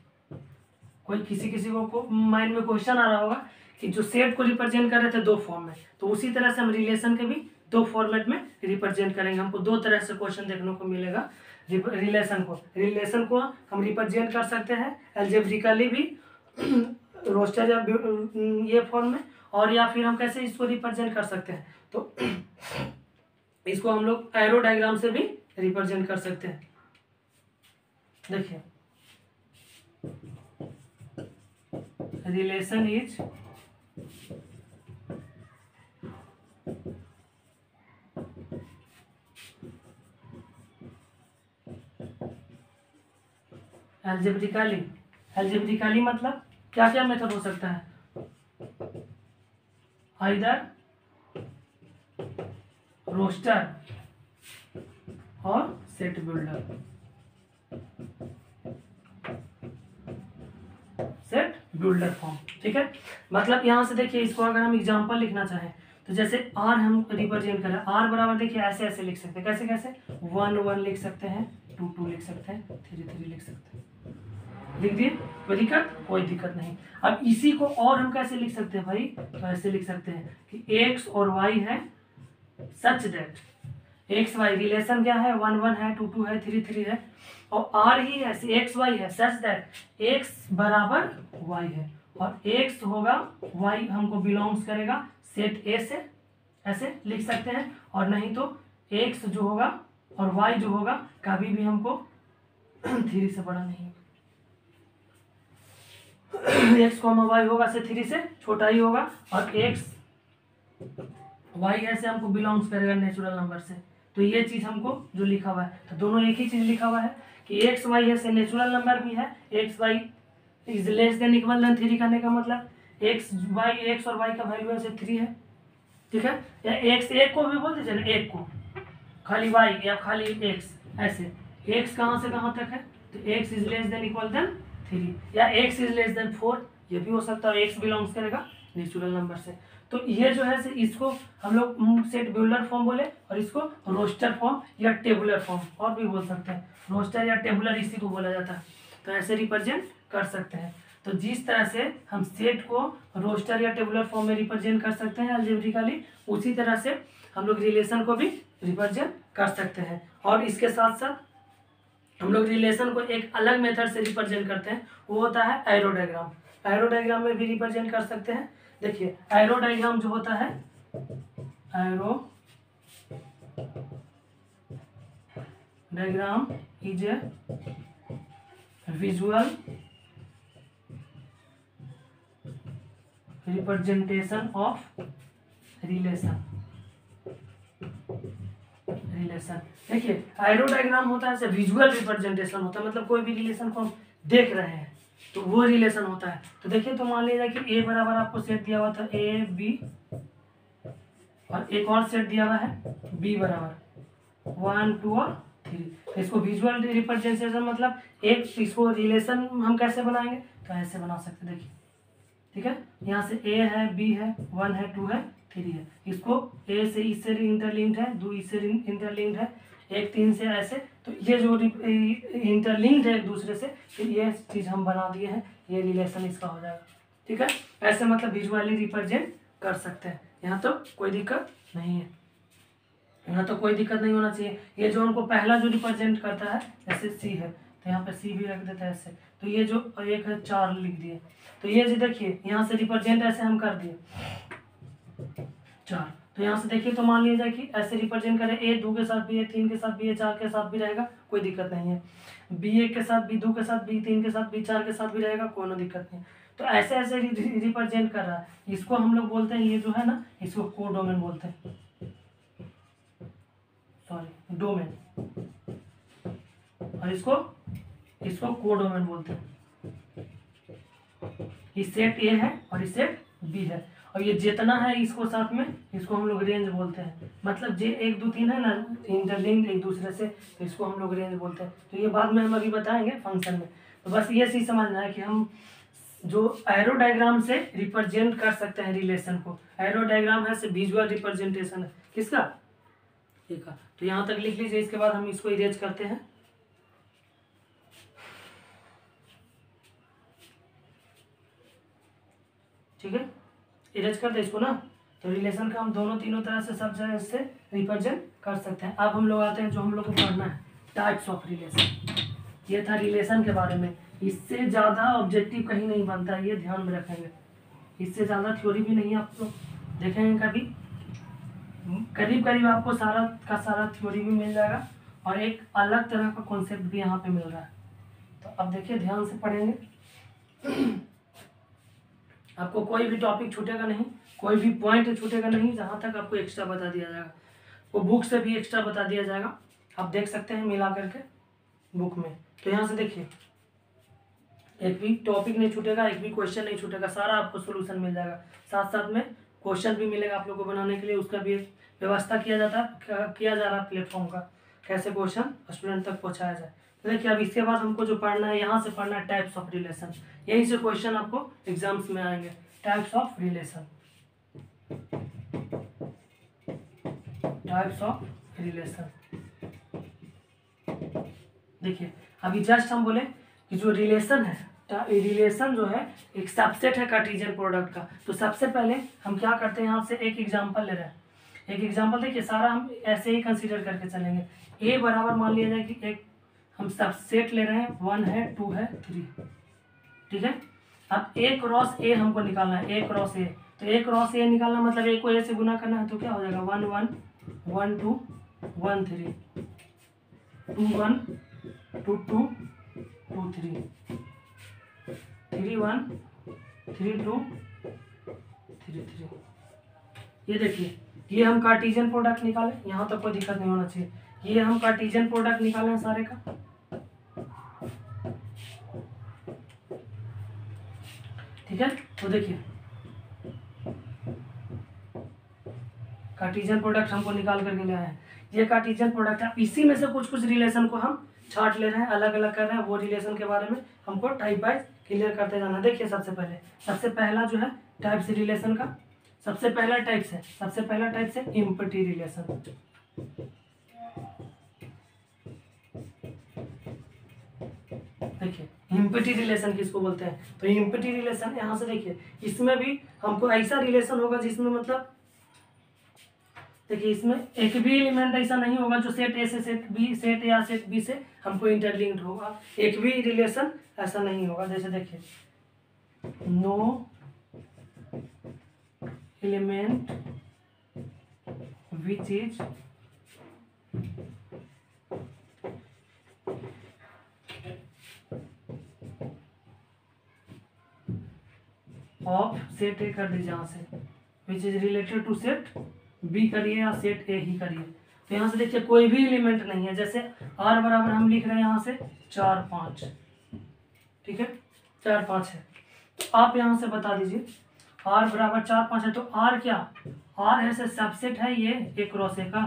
कोई किसी को माइंड में क्वेश्चन आ रहा होगा कि जो सेट को रिप्रेजेंट कर रहे थे दो फॉर्म में, तो उसी तरह से हम रिलेशन के भी दो फॉर्मेट में रिप्रेजेंट करेंगे। हमको दो तरह से क्वेश्चन देखने को मिलेगा। रिलेशन को हम रिप्रेजेंट कर सकते हैं अलजेब्रिकली भी रोस्टर या ये फॉर्म में, और या फिर हम कैसे इसको रिप्रेजेंट कर सकते हैं, तो इसको हम लोग एरो डायग्राम से भी रिप्रेजेंट कर सकते हैं। देखिए, रिलेशन इज एल्जेब्रिकली मतलब क्या क्या मेथड हो सकता है, आइदर रोस्टर और set builder, set builder form. ठीक है, मतलब यहां से देखिए, इसको अगर हम एग्जांपल लिखना चाहें तो जैसे आर हम रिप्रेजेंट करें, आर बराबर देखिए ऐसे ऐसे लिख सकते हैं, कैसे कैसे 1 1 लिख सकते हैं, 2 2 लिख सकते हैं, 3 3 लिख सकते हैं। लिख दिए, कोई दिक्कत? कोई दिक्कत नहीं। अब इसी को और हम कैसे लिख सकते हैं भाई, तो ऐसे लिख सकते हैं कि एक्स और वाई है such that, X Y relation क्या है, 1 1 है, 2 2 है, 3 3 है, और आर ही है, एक्स वाई है सच दैट एक्स बराबर वाई है, और एक्स होगा वाई हमको बिलोंग्स करेगा सेट ए से, ऐसे लिख सकते हैं। और नहीं तो एक्स जो होगा और वाई जो होगा कभी भी हमको 3 से बड़ा नहीं, एक्स कॉमा वाई होगा से 3 से छोटा ही होगा, और एक्स वाई ऐसे हमको बिलोंग्स करेगा नेचुरल नंबर से। तो ये चीज हमको जो लिखा हुआ है, तो दोनों एक ही चीज लिखा हुआ है कि एक्स वाई ऐसे नेचुरल नंबर भी है, X Y is less than equal than 3 करने का मतलब एक्स और वाई का वैल्यू ऐसे 3 है। ठीक है, या एक्स एक को भी बोल दीजिए ना, एक को खाली वाई या खाली एक्स, ऐसे एक्स कहाँ से कहाँ तक है, तो X is less than equal than 3, या एक्स इज लेस देन 4, ये भी हो सकता है, एक्स बिलोंग्स करेगा नेचुरल नंबर से। तो ये जो है इसको हम लोग सेट बिल्डर फॉर्म बोले, और इसको रोस्टर फॉर्म या टेबुलर फॉर्म और भी बोल सकते हैं, रोस्टर या टेबुलर इसी को बोला जाता है। तो ऐसे रिप्रेजेंट कर सकते हैं। तो जिस तरह से हम सेट को रोस्टर या टेबुलर फॉर्म में रिप्रेजेंट कर सकते हैं अलजेब्रिकली, उसी तरह से हम लोग रिलेशन को भी रिप्रेजेंट कर सकते हैं। और इसके साथ साथ हम लोग रिलेशन को एक अलग मेथड से रिप्रेजेंट करते हैं, वो होता है एरो डायग्राम। एरो डायग्राम में भी रिप्रेजेंट कर सकते हैं। देखिए, एरो डायग्राम जो होता है, arrow diagram is a visual representation of relation. देखिए, एरो डायग्राम होता है विजुअल रिप्रेजेंटेशन होता है, मतलब कोई भी रिलेशन को हम देख रहे हैं तो वो रिलेशन होता है। तो देखिए, तो मान लीजिए कि ए बराबर आपको सेट दिया हुआ था ए बी, और एक और सेट दिया हुआ है बी बराबर 1 2 और 3। तो इसको विजुअल रिप्रेजेंटेशन मतलब एक इसको रिलेशन हम कैसे बनाएंगे, तो ऐसे बना सकते हैं। देखिए, ठीक है, यहाँ से ए है, बी है, 1 है, 2 है, 3 है, इसको ए से इससे इंटरलिंक्ड है, 2 इससे इंटरलिंक्ड है, 1 3 से ऐसे। तो ये जो इंटरलिंक्ड है एक दूसरे से, तो ये चीज़ हम बना दिए हैं, ये रिलेशन इसका हो जाएगा। ठीक है, ऐसे मतलब विजुअली रिप्रेजेंट कर सकते हैं। यहाँ तो कोई दिक्कत नहीं है, यहाँ तो कोई दिक्कत नहीं होना चाहिए। ये जो हमको पहला जो रिप्रेजेंट करता है, जैसे सी है तो यहाँ पे सी भी रख देता है ऐसे, तो ये जो एक है 4 लिख दिए, तो ये जो देखिए यहाँ से रिप्रेजेंट ऐसे हम कर दिए 4। तो यहाँ से देखिए, तो मान लीजिए कि ऐसे रिप्रेजेंट करें, ए 2 के साथ भी है, 3 के साथ भी है, 4 के साथ भी रहेगा, कोई दिक्कत नहीं है। बी 1 के साथ, बी 2 के साथ, बी 3 के साथ, बी 4 के साथ भी रहेगा, कोई दिक्कत नहीं। तो ऐसे ऐसे रिप्रेजेंट कर रहा है, इसको हम लोग बोलते हैं, ये जो है ना, इसको कोडोमेन बोलते हैं, सॉरी डोमेन, और इसको कोडोमेन बोलते हैं। ये सेट ए है और ये सेट बी है, और ये जितना है इसको साथ में, इसको हम लोग रेंज बोलते हैं। मतलब जे 1 2 3 है ना इंटरलिंक्ड एक दूसरे से, तो इसको हम लोग रेंज बोलते हैं। तो ये बाद में हम अभी बताएंगे फंक्शन में। तो बस ये चीज़ समझना है कि हम जो एरो डायग्राम से रिप्रेजेंट कर सकते हैं रिलेशन को। एरो डायग्राम है से विजुअल रिप्रेजेंटेशन है किसका, ठीक है। तो यहाँ तक लिख लीजिए, इसके बाद हम इसको इरेज करते हैं। ठीक है, इरेज कर दे इसको ना, तो रिलेशन का हम दोनों तीनों तरह से सब जगह से रिप्रेजेंट कर सकते हैं। अब हम लोग आते हैं जो हम लोग को पढ़ना है, टाइप्स ऑफ रिलेशन। ये था रिलेशन के बारे में। इससे ज़्यादा ऑब्जेक्टिव कहीं नहीं बनता है, ये ध्यान में रखेंगे। इससे ज़्यादा थ्योरी भी नहीं आपको देखेंगे कभी, करीब करीब आपको सारा का सारा थ्योरी भी मिल जाएगा और एक अलग तरह का कॉन्सेप्ट भी यहाँ पे मिल रहा है। तो अब देखिए ध्यान से पढ़ेंगे, आपको कोई भी टॉपिक छूटेगा नहीं, कोई भी पॉइंट छूटेगा नहीं, जहाँ तक आपको एक्स्ट्रा बता दिया जाएगा। वो बुक से भी एक्स्ट्रा बता दिया जाएगा, आप देख सकते हैं मिला करके बुक में। तो यहाँ से देखिए, एक भी टॉपिक नहीं छूटेगा, एक भी क्वेश्चन नहीं छूटेगा, सारा आपको सोल्यूशन मिल जाएगा। साथ साथ में क्वेश्चन भी मिलेगा आप लोगों को बनाने के लिए, उसका भी व्यवस्था किया जा रहा है प्लेटफॉर्म का, कैसे क्वेश्चन स्टूडेंट तक पहुँचाया जाए। तो देखिए अब इसके बाद हमको जो पढ़ना है, यहाँ से पढ़ना है टाइप्स ऑफ रिलेशन। यहीं से क्वेश्चन आपको एग्जाम्स में आएंगे, types of relation, types of relation. देखिए अभी जस्ट हम बोले कि जो रिलेशन है, रिलेशन जो है एक सबसेट है कार्टेशियन प्रोडक्ट का। तो सबसे पहले हम क्या करते हैं, यहाँ से एक एग्जांपल ले रहे हैं। एक एग्जांपल देखिए, सारा हम ऐसे ही कंसीडर करके चलेंगे। ए बराबर मान लिया जाए कि एक हम सबसेट ले रहे हैं, 1 है 2 है 3, ठीक है। अब ए क्रॉस ए हमको निकालना है, ए क्रॉस ए। तो ए क्रॉस ए निकालना मतलब ए को ए से गुना करना है, तो क्या हो जाएगा 1 1 1 2 1 3 2 1 2 2 2 3 3 1 3 2 3 3। ये देखिए, ये हम कार्टेशियन प्रोडक्ट निकाले, यहाँ तक कोई दिक्कत नहीं होना चाहिए। ये हम कार्टेशियन प्रोडक्ट निकाले हैं सारे का, ठीक है। तो देखिए कार्टेशियन प्रोडक्ट हमको निकाल करके ले आए हैं, ये कार्टेशियन प्रोडक्ट है। इसी में से कुछ कुछ रिलेशन को हम छाट ले रहे हैं, अलग अलग कर रहे हैं। वो रिलेशन के बारे में हमको टाइप वाइज क्लियर करते जाना। देखिए सबसे पहला जो है टाइप्स रिलेशन का, सबसे पहला टाइप्स है एम्प्टी रिलेशन। देखिए एम्प्टी रिलेशन किसको बोलते हैं, तो एम्प्टी रिलेशन यहाँ से देखिए, इसमें भी हमको ऐसा रिलेशन होगा जिसमें मतलब देखिए इसमें एक भी एलिमेंट ऐसा नहीं होगा जो सेट ए से सेट बी, सेट ए या सेट बी से हमको इंटरलिंक्ड होगा। एक भी रिलेशन ऐसा नहीं होगा। जैसे देखिए, no element which is of set A कर दीजिए, यहाँ से which is related to set B करिए या सेट ए ही करिए। तो यहाँ से देखिए कोई भी एलिमेंट नहीं है। जैसे आर बराबर हम लिख रहे हैं यहाँ से 4 5, ठीक है, 4 5 है। तो आप यहाँ से बता दीजिए आर बराबर 4 5 है, तो आर क्या, आर ऐसे सबसेट है ये ए क्रॉस ए का,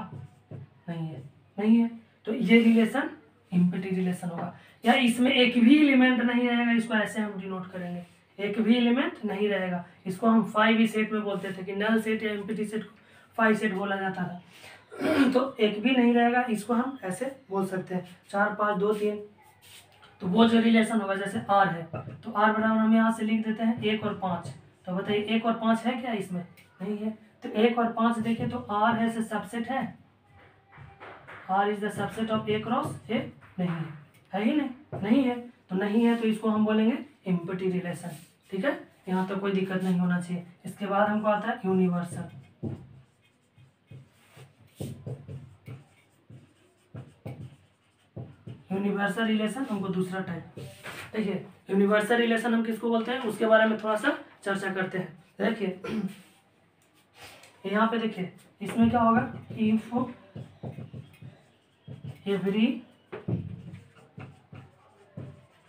नहीं है। तो ये रिलेशन एम्प्टी रिलेशन होगा। या इसमें एक भी एलिमेंट नहीं रहेगा, इसको ऐसे हम डिनोट करेंगे, एक भी एलिमेंट नहीं रहेगा। इसको हम 5 सेट में बोलते थे कि नल सेट या एम्प्टी सेट को 5 सेट बोला जाता था। तो एक भी नहीं रहेगा, इसको हम ऐसे बोल सकते हैं 4 5 2 3। तो वो जो रिलेशन होगा, जैसे आर है तो आर बराबर हम यहाँ से लिख देते हैं 1 और 5। तो बताइए 1 और 5 है क्या इसमें, नहीं है। तो 1 और 5 देखिए तो आर है से सबसेट है, R is the subset of A cross A, नहीं है ही नहीं है। तो नहीं है तो इसको हम बोलेंगे एम्प्टी रिलेशन, ठीक है। यहाँ तो कोई दिक्कत नहीं होना चाहिए। इसके बाद हमको आता है यूनिवर्सल। यूनिवर्सल रिलेशन हमको दूसरा टाइप। देखिए यूनिवर्सल रिलेशन हम किसको बोलते हैं, उसके बारे में थोड़ा सा चर्चा करते हैं। देखिए यहाँ पे देखिए इसमें क्या होगा, if every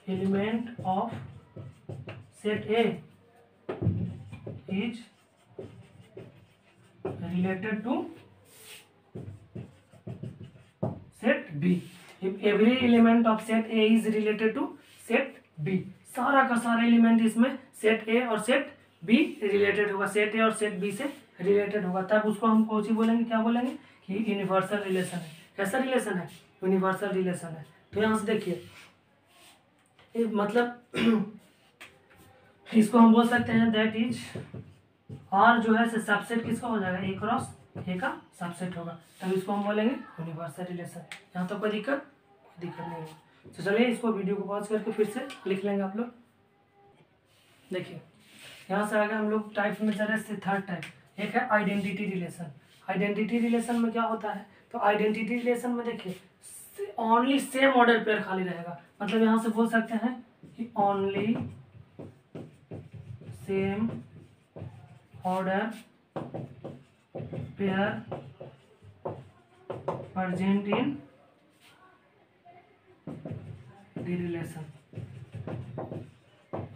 element of set A is related to set B, if every element of set A is related to set B, सारा का सारा एलिमेंट इसमें सेट ए और सेट बी रिलेटेड होगा, सेट ए और सेट बी से related होगा, तब उसको हम कौन सी बोलेंगे, क्या बोलेंगे कि यूनिवर्सल रिलेशन है। कैसा रिलेशन है, यूनिवर्सल रिलेशन है। तो यहाँ से देखिए मतलब इसको हम बोल सकते हैं दैट इज आर जो है सबसेट किसका हो जाएगा, ए क्रॉस ए का सबसेट होगा, तब इसको हम बोलेंगे यूनिवर्सल रिलेशन। यहाँ तो कोई दिक्कत नहीं है। तो चलिए इसको वीडियो को पॉज करके फिर से लिख लेंगे आप लोग। देखिए यहाँ से आगे हम लोग टाइप में जा रहे हैं थर्ड टाइप, एक है आइडेंटिटी रिलेशन। आइडेंटिटी रिलेशन में क्या होता है, तो आइडेंटिटी रिलेशन में देखिए ओनली सेम ऑर्डर पेयर खाली रहेगा, मतलब यहाँ से बोल सकते हैं कि only same order pair present in the relation,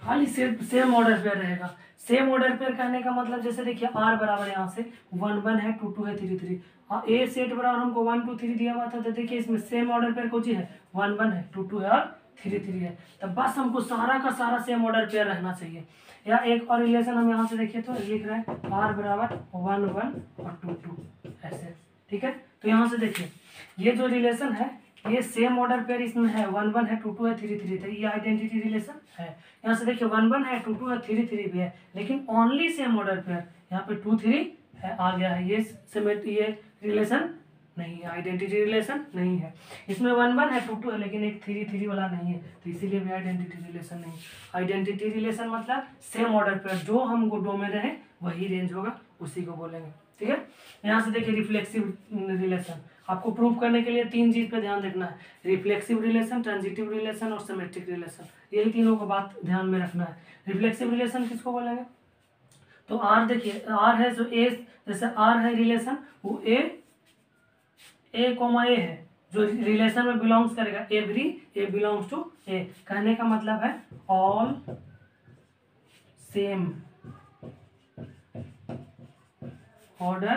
खाली सेम ऑर्डर पेयर रहेगा। सेम ऑर्डर पेयर कहने का मतलब जैसे देखिए आर बराबर यहाँ से 1 1 है, 2 2 है, 3 3, ए सेट बराबर हमको 1 2 3 दिया हुआ था, तो देखिए इसमें सेम ऑर्डर पेयर कौन सी है, 1 1 है, 2 2 है और 3 3 है, तब बस हमको सारा का सारा सेम ऑर्डर पेयर रहना चाहिए। या एक और रिलेशन हम यहाँ से देखिए तो लिख रहे हैं आर बराबर 1 1 और 2 2 ऐसे, ठीक है। तो यहाँ से देखिए ये जो रिलेशन है ये सेम ऑर्डर पेयर इसमें है, 1 1 है, 2 2 है, 3 3 है, ये आइडेंटिटी रिलेशन है। यहाँ से देखिए 1 1 है, 2 2 है, 3 3 भी है, लेकिन ओनली सेम ऑर्डर पेयर यहाँ पे 2 3 है आ गया है, ये रिलेशन नहीं है, आइडेंटिटी रिलेशन नहीं है। इसमें 1 1 है, 2 2 है, लेकिन एक 3 3 वाला नहीं है, तो इसीलिए भी आइडेंटिटी रिलेशन नहीं। आइडेंटिटी रिलेशन मतलब सेम ऑर्डर पेयर जो हमको डोमेन रहे वही रेंज होगा, उसी को बोलेंगे, ठीक है। यहाँ से देखिए रिफ्लेक्सिव रिलेशन, आपको प्रूव करने के लिए 3 चीज पे ध्यान रखना है, रिफ्लेक्सिव रिलेशन, ट्रांजिटिव रिलेशन और सिमेट्रिक रिलेशन, यही तीनों को बात ध्यान में रखना है। रिफ्लेक्सिव रिलेशन किसको बोलेंगे, तो आर देखिए आर है जो ए, जैसे आर है रिलेशन वो ए कॉमा ए है, जो रिलेशन में बिलोंग्स करेगा, एवरी ए बिलोंग्स टू ए, कहने का मतलब है all same order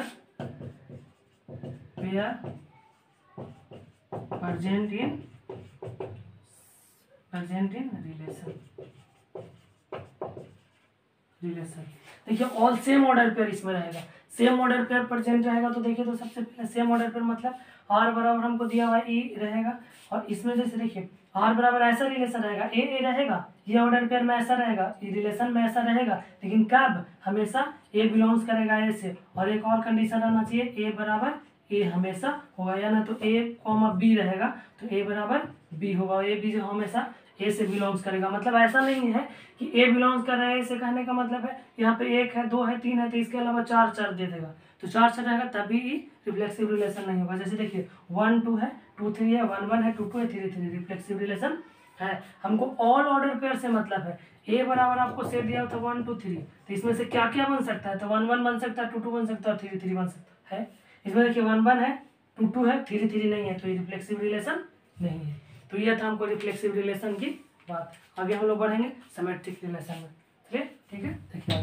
pair present in relation. देखिए ऑल सेम ऑर्डर पेयर इसमें रहेगा, सेम ऑर्डर पेयर प्रेजेंट रहेगा, तो देखिए तो सबसे पहले सेम ऑर्डर पेयर मतलब आर बराबर हमको दिया हुआ है ई रहेगा, और इसमें जैसे देखिए आर बराबर ऐसा रिलेशन रहेगा, ए रहेगा, ये ऑर्डर पेयर में ऐसा रहेगा, ये रिलेशन में ऐसा रहेगा, लेकिन कब, हमेशा ए बिलोंग्स करेगा ए से, और एक और कंडीशन रहना चाहिए ए बराबर ए हमेशा होगा, या ना तो ए कॉमा बी रहेगा तो ए बराबर बी होगा, ए बी जो हमेशा ए से बिलोंग्स करेगा। मतलब ऐसा नहीं है कि ए बिलोंग्स कर रहा है, ऐसे कहने का मतलब है यहाँ पे 1 है, 2 है, 3 है, तो इसके अलावा 4 4 दे देगा, तो 4 4 रहेगा तभी रिफ्लेक्सिव रिलेशन नहीं होगा। जैसे देखिए 1 2 है, 2 3 है, 1 1 है, 2 2 है, 3 3, रिफ्लेक्सिव रिलेशन है। हमको ऑल ऑर्डर पेयर से मतलब है, ए बराबर आपको सेट दिया था 1 2 3, तो इसमें से क्या क्या बन सकता है, तो 1 1 बन सकता है, 2 2 बन सकता है, 3 3 बन सकता है। इसमें देखिए 1 1 है, 2 2 है, 3 3 नहीं है, तो ये रिफ्लेक्सिव रिलेशन नहीं है। तो यह था हमको रिफ्लेक्सिव रिलेशन की बात। आगे हम लोग बढ़ेंगे सिमेट्रिक रिलेशन में, चलिए ठीक है। देखिए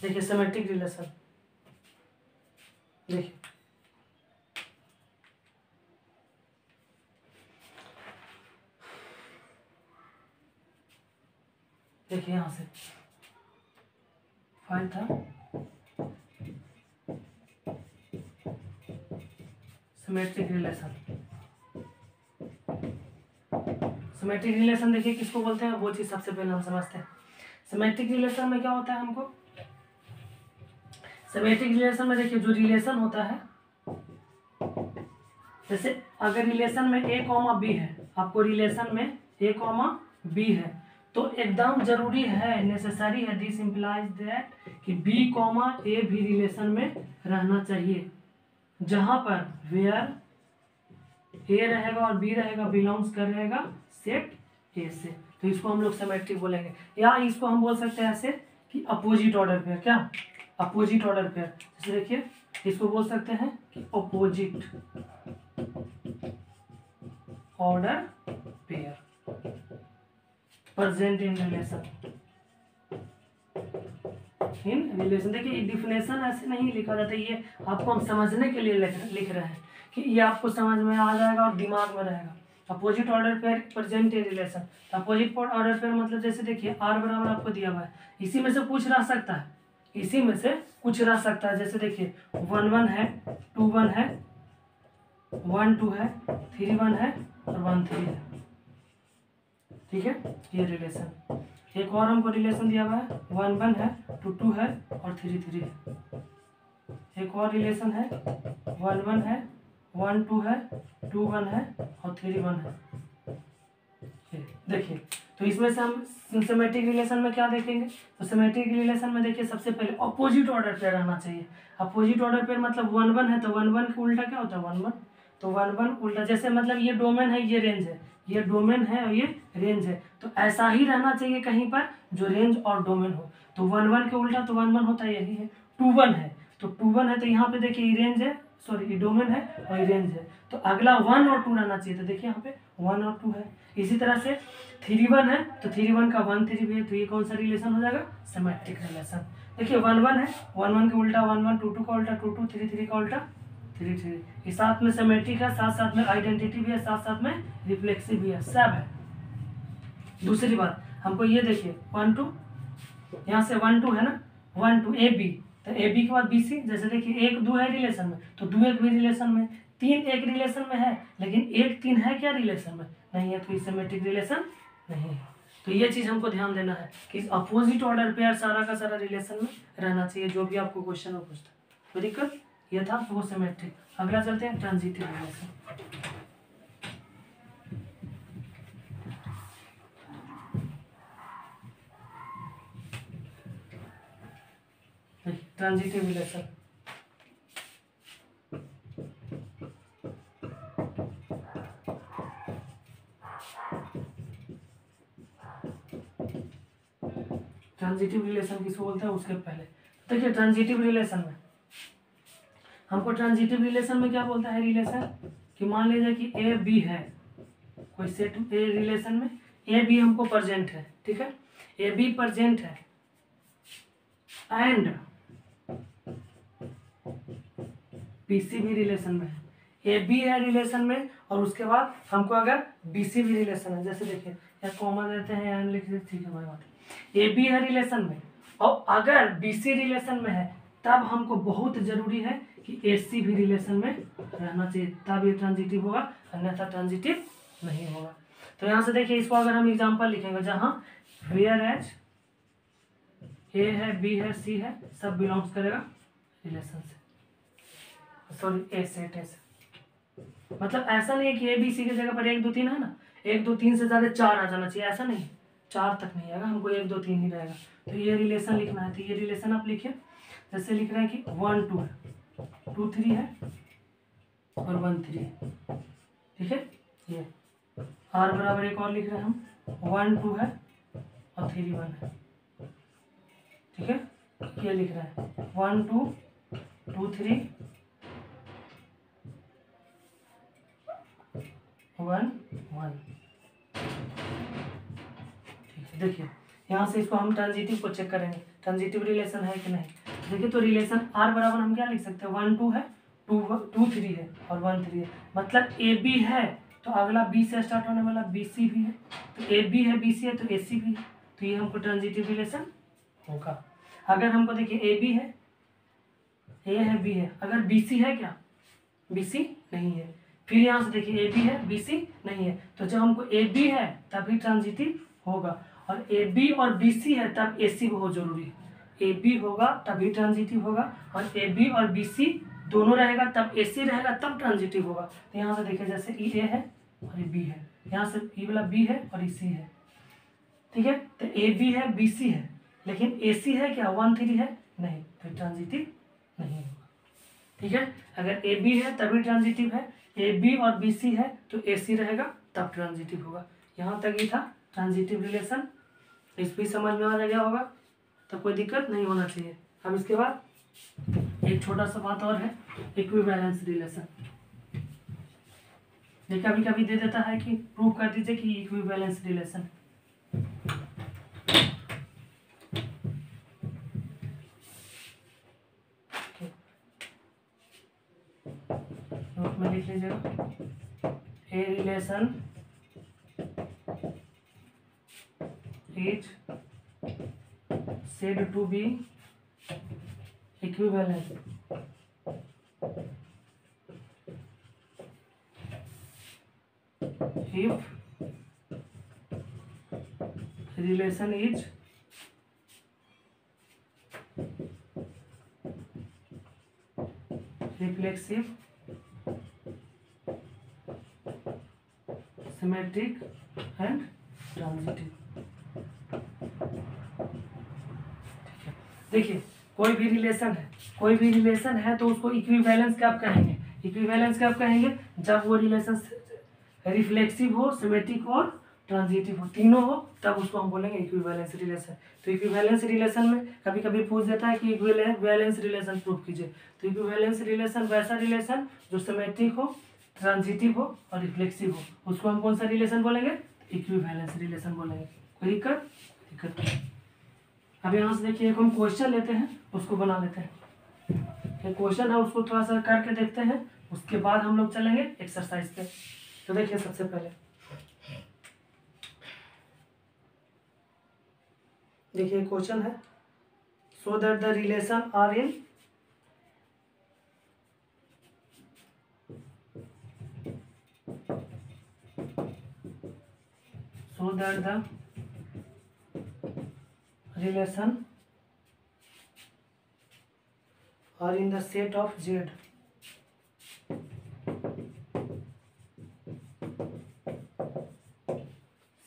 देखिए सिमेट्रिक रिलेशन, देखिए देखिए यहाँ से फाइल था सिमेट्रिक रिलेशन। सिमेट्रिक रिलेशन देखिए किसको बोलते हैं, वो चीज सबसे पहले हम समझते हैं। सिमेट्रिक रिलेशन में क्या होता है, हमको सिमेट्रिक रिलेशन में देखिए जो रिलेशन होता है, जैसे अगर रिलेशन में ए कॉमा बी है, आपको रिलेशन में ए कॉमा बी है, तो एकदम जरूरी है, नेसेसरी है, दिस इम्प्लाइज दैट कि बी कॉमा ए भी रिलेशन में रहना चाहिए, जहां पर वेयर ए रहेगा और बी रहेगा बिलोंग्स कर रहेगा सेट ए से, तो इसको हम लोग सिमेट्रिक बोलेंगे। या इसको हम बोल सकते हैं ऐसे कि अपोजिट ऑर्डर पेयर, क्या अपोजिट ऑर्डर पेयर, जैसे देखिए इसको बोल सकते हैं कि opposite order pair present in relation. देखिए डिफिनेशन ऐसे नहीं लिखा जाता, ये आपको हम समझने के लिए लिख रहे हैं कि ये आपको समझ में आ जाएगा और दिमाग में रहेगा। Opposite order pair present in relation, opposite order pair मतलब जैसे देखिए आर बराबर आपको दिया हुआ है, इसी में से पूछ रह सकता है, इसी में से कुछ रह सकता है। जैसे देखिए 1 1 है, 2 1 है, 1 2 है, 3 1 है और 1 3 है। ठीक है, ये रिलेशन। एक और हमको रिलेशन दिया हुआ है, 1 1 है, 2 2 है और 3 3 है। एक और रिलेशन है, 1 1 है, 1 2 है, 2 1 है और 3 1 है। देखिए, तो इसमें से हम सिमेट्रिक रिलेशन में क्या देखेंगे, तो सिमेट्रिक रिलेशन में देखिए सबसे पहले अपोजिट ऑर्डर पेयर रहना चाहिए। अपोजिट ऑर्डर पेयर मतलब 1 1 है तो 1 1 का उल्टा क्या होता है 1 1, तो 1 1 उल्टा, जैसे मतलब ये डोमेन है, ये रेंज है, ये डोमेन है और ये रेंज है, तो ऐसा ही रहना चाहिए कहीं पर जो रेंज और डोमेन हो। तो 1 1 के उल्टा तो 1 1 होता है, यही है। 2 1 है तो 2 1 है, तो यहाँ पे देखिए ये रेंज है, सॉरी ये डोमेन है और ये रेंज है, तो अगला 1 और 2 रहना चाहिए। तो देखिए यहाँ पे 1 और 2 है। इसी तरह से 3 1 है तो 3 1 का 1 3 भी है, तो ये कौन सा रिलेशन हो जाएगा, सिमेट्रिक रिलेशन। देखिए 1 1 है, 1 1 के उल्टा 1 1, 2 2 का उल्टा 2 2, 3 3 का उल्टा 3 3। ये साथ में सिमेट्रिक है, साथ साथ में आइडेंटिटी भी है, साथ साथ में रिफ्लेक्सिव भी है, सब है। दूसरी बात हमको ये देखिए 1 2, यहाँ से 1 2 है ना, 1 2 ए बी, तो ए बी के बाद बी सी। जैसे देखिए 1 2 है रिलेशन में तो 2 1 भी रिलेशन में, 3 1 रिलेशन में है, लेकिन 1 3 है क्या रिलेशन में, नहीं है, तो ये सिमेट्रिक रिलेशन नहीं है। तो ये चीज़ हमको ध्यान देना है कि अपोजिट ऑर्डर पेयर सारा का सारा रिलेशन में रहना चाहिए, जो भी आपको क्वेश्चन में पूछता है। तो दिक्कत ये था वो सिमेट्रिक। अगला चलते हैं transitive relation. Transitive relation transitive relation किसको बोलते हैं उसके पहले देखिए, ट्रांजिटिव रिलेशन में हमको ट्रांजिटिव रिलेशन में क्या बोलता है रिलेशन, कि मान लीजिए कि ए बी है, कोई सेट ए रिलेशन में ए बी हमको प्रेजेंट है, ठीक है, ए बी प्रेजेंट है एंड बी सी भी रिलेशन में है। ए बी है रिलेशन में और उसके बाद हमको अगर बी सी भी रिलेशन है, जैसे देखिए या कॉमा देते हैं या लिख देते, ठीक है भाई बात, ए बी है रिलेशन में और अगर बी सी रिलेशन में है तब हमको बहुत जरूरी है कि ए सी भी रिलेशन में रहना चाहिए, तब ये ट्रांजिटिव होगा, अन्यथा ट्रांजिटिव नहीं होगा। तो यहाँ से देखिए इसको अगर हम एग्जाम्पल लिखेंगे, जहाँ वेयर एज ए है, बी है, सी है, सब बिलोंग्स करेगा रिलेशन से, सॉरी ए सेट से। मतलब ऐसा नहीं है कि ए बी सी की जगह पर 1 2 3 है ना, 1 2 3 से ज़्यादा 4 आ जाना चाहिए, ऐसा नहीं, 4 तक नहीं आएगा, हमको 1 2 3 ही रहेगा। तो ये रिलेशन लिखना है, तो ये रिलेशन आप लिखिए, जैसे लिख रहे हैं कि 1 2 है, 2 3 है और 1 3 है, ठीक है। ये आर बराबर एक और लिख रहे हैं हम, 1 2 है और 3 1 है, ठीक है। ये लिख रहे हैं 1 2 2 3 1 1, ठीक है। देखिए यहाँ से इसको हम ट्रांजिटिव को चेक करेंगे, ट्रांजिटिव रिलेशन है कि नहीं। देखिए तो रिलेशन आर बराबर हम क्या लिख सकते हैं, 1 2 है, 2 3 है और 1 3 है, मतलब ए बी है तो अगला बी से स्टार्ट होने वाला बी सी भी है, तो ए बी है, बी सी है तो ए सी भी है, तो ये हमको ट्रांजिटिव रिलेशन होगा। अगर हमको देखिए ए बी है, ए है, बी है, अगर बी सी है क्या, बी सी नहीं है, फिर यहाँ से देखिए ए बी है, बी सी नहीं है, तो जब हमको ए बी है तभी ट्रांजिटिव होगा, और ए बी और बी सी है तब ए सी बहुत जरूरी है, ए बी होगा तभी ट्रांजिटिव होगा, और ए बी और बी सी दोनों रहेगा तब ए सी रहेगा तब ट्रांजिटिव होगा। तो यहाँ से देखिए जैसे ई ए है और ये बी है, यहाँ से ई वाला बी है और ई सी है, ठीक है। तो ए बी है, बी सी है, लेकिन ए सी है क्या, 1 3 है नहीं, तो ट्रांजिटिव नहीं होगा, ठीक है। अगर ए बी है तभी ट्रांजिटिव है, ए बी और बी सी है तो ए सी रहेगा तब ट्रांजिटिव होगा। यहाँ तक ही था ट्रांजिटिव रिलेशन, इस भी समझ में आ गया होगा, तो कोई दिक्कत नहीं होना चाहिए। अब इसके बाद एक छोटा सा बात और है, इक्विवेलेंस रिलेशन। ये कभी कभी दे देता है कि प्रूव कर दीजिए कि इक्विवेलेंस रिलेशन, नोट में लिख लीजिएगा, A relation is said to be equivalence if relation is reflexive, symmetric and transitive। देखिए कोई भी रिलेशन है तो उसको इक्विवेलेंस कब कहेंगे? इक्विवेलेंस कब कहेंगे? जब वो रिलेशन रिफ्लेक्सिव हो, सिमेट्रिक और ट्रांजिटिव हो, तीनों हो, तब उसको हम बोलेंगे इक्विवेलेंस रिलेशन। तो इक्विवेलेंस रिलेशन में कभी कभी पूछ देता है कि इक्विवेलेंस रिलेशन प्रूव कीजिए। तो इक्विवेलेंस रिलेशन वैसा रिलेशन जो सिमेट्रिक हो, ट्रांजिटिव हो और रिफ्लेक्सिव हो, उसको हम कौन सा रिलेशन बोलेंगे? इक्विवेलेंस रिलेशन बोलेंगे। कोई दिक्कत नहीं। अब यहाँ से देखिए एक हम क्वेश्चन लेते हैं, उसको बना लेते हैं। एक क्वेश्चन है, उसको थोड़ा सा करके देखते हैं, उसके बाद हम लोग चलेंगे एक्सरसाइज पे। तो देखिए सबसे पहले देखिए क्वेश्चन है, so that the relation R in the set of Z।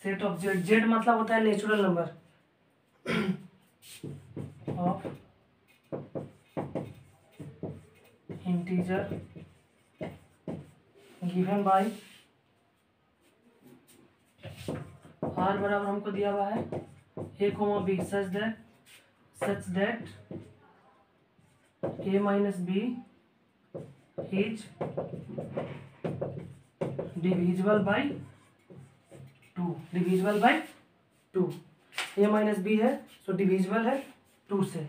Set of Z, Z मतलब होता है natural number of integer given by R बराबर हमको दिया हुआ है a, b such that a minus B is divisible by 2। Divisible by 2, a minus B है तो डिविजिबल है 2 से।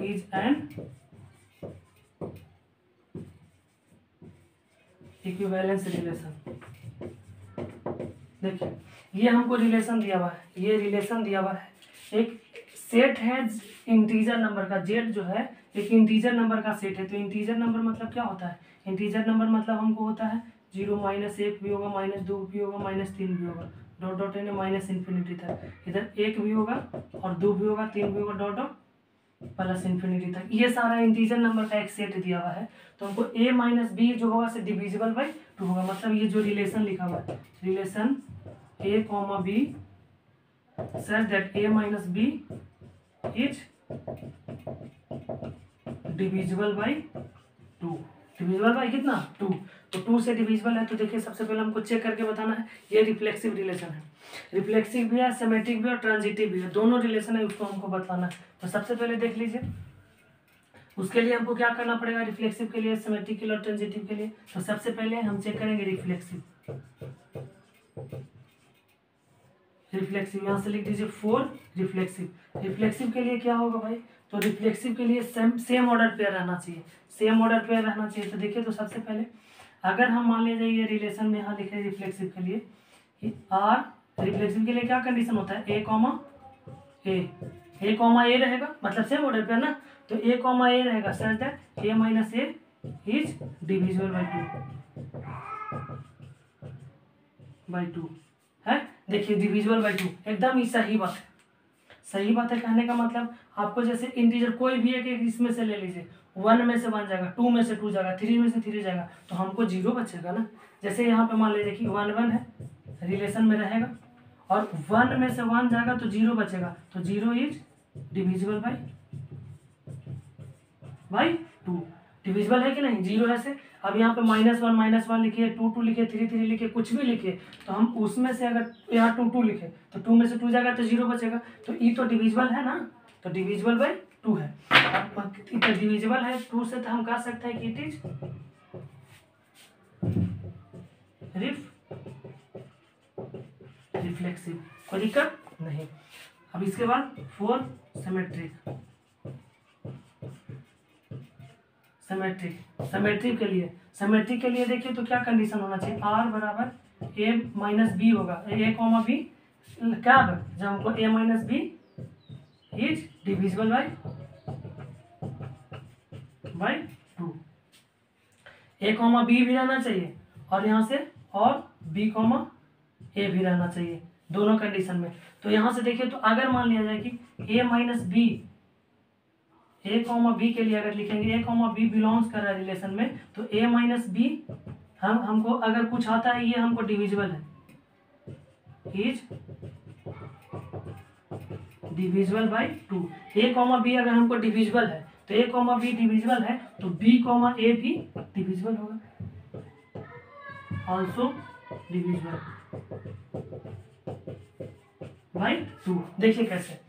Is an equivalence relation. देखिए ये हमको रिलेशन दिया हुआ है, ये रिलेशन दिया हुआ है। एक सेट है इंटीजर नंबर का, जेड जो है एक इंटीजर नंबर का सेट है। तो इंटीजर नंबर मतलब क्या होता है? इंटीजर नंबर मतलब हमको होता है 0 -1 भी होगा, -2 भी होगा, -3 भी होगा, डॉट डॉट यानी माइनस इन्फिनिटी तक। इधर 1 भी होगा और 2 भी होगा, 3 भी होगा, डॉट डॉट प्लस इन्फिनिटी तक। ये सारा इंटीजर नंबर का एक सेट दिया हुआ है। तो हमको a माइनस बी जो होगा से डिविजिबल बाय 2 होगा। मतलब ये जो रिलेशन लिखा हुआ है, relation a, b such that a minus B is divisible by 2। Divisible by कितना? 2। तो 2 से डिविजिबल है। तो देखिए सबसे पहले हमको चेक करके बताना है, ये रिफ्लेक्सिव रिलेशन है। रिफ्लेक्सिव भी है, सिमेट्रिक भी है और ट्रांजिटिव भी है, दोनों रिलेशन है, उसको हमको बताना है। तो सबसे पहले देख लीजिए, उसके लिए हमको क्या करना पड़ेगा? रिफ्लेक्सिव के लिए, सिमेट्रिक के लिए और ट्रांजिटिव के लिए। तो सबसे पहले हम चेक करेंगे रिफ्लेक्सिव। रिफ्लेक्सिव यहाँ से लिख दीजिए 4 रिफ्लेक्सिव। रिफ्लेक्सिव के लिए क्या होगा भाई? तो रिफ्लेक्सिव के लिए सेम ऑर्डर पेयर रहना चाहिए, सेम ऑर्डर पेयर रहना चाहिए। तो देखिए तो सबसे पहले अगर हम मान लीजिए ये रिलेशन में यहाँ लिखे रिफ्लेक्सिव के लिए आर, रिफ्लेक्सिव के लिए क्या कंडीशन होता है? ए रहेगा, मतलब सेम ऑर्डर पेयर ना। तो ए रहेगा such that A minus A is divisible by two है। देखिए डिविजिबल बाई 2 एकदम ही सही बात है, सही बात है। कहने का मतलब आपको जैसे इंटीजर कोई भी एक इसमें से ले लीजिए, 1 में से 1 जाएगा, 2 में से 2 जाएगा, 3 में से 3 जाएगा, तो हमको 0 बचेगा ना। जैसे यहाँ पे मान लीजिए कि 1 1 है, रिलेशन में रहेगा, और 1 में से 1 जाएगा तो 0 बचेगा। तो 0 इज डिविजिबल बाई 2। डिविजिबल है कि नहीं? 0 है से। अब यहाँ पे -1 लिखिए, 2 2 लिखिए, 3 3 लिखिए, कुछ भी लिखिए, तो हम उसमें से अगर यहाँ 2 2 लिखे तो 2 में से 2 जाएगा तो 0 बचेगा। तो ई तो डिविजिबल है ना, तो डिविजिबल बाई 2 है। अब डिविजिबल है 2 से, तो हम कह सकते हैं कि इट इज रिफ्लेक्सिव। कोई दिक्कत नहीं। अब इसके बाद 4 सिमेट्रिक। सिमेट्रिक के लिए देखिए तो क्या कंडीशन होना चाहिए? आर बराबर ए माइनस बी होगा, ए कॉमा बी क्या? जब हमको A minus B is divisible by by 2। A comma B भी रहना चाहिए और यहाँ से और बी कॉमा ए भी रहना चाहिए दोनों कंडीशन में। तो यहाँ से देखिए, तो अगर मान लिया जाए कि ए माइनस बी, ए कॉमा बी के लिए अगर लिखेंगे ए कॉमा बी बिलोंग्स कर रहा है रिलेशन में, तो ए माइनस बी हमको अगर कुछ आता है, ये हमको डिविजिबल है, is divisible by 2। A comma B अगर हमको डिविजिबल है, तो ए कॉमा बी डिविजिबल है, तो बी कॉमा ए भी डिविजिबल होगा, ऑल्सो डिविजिबल बाई 2। देखिए कैसे,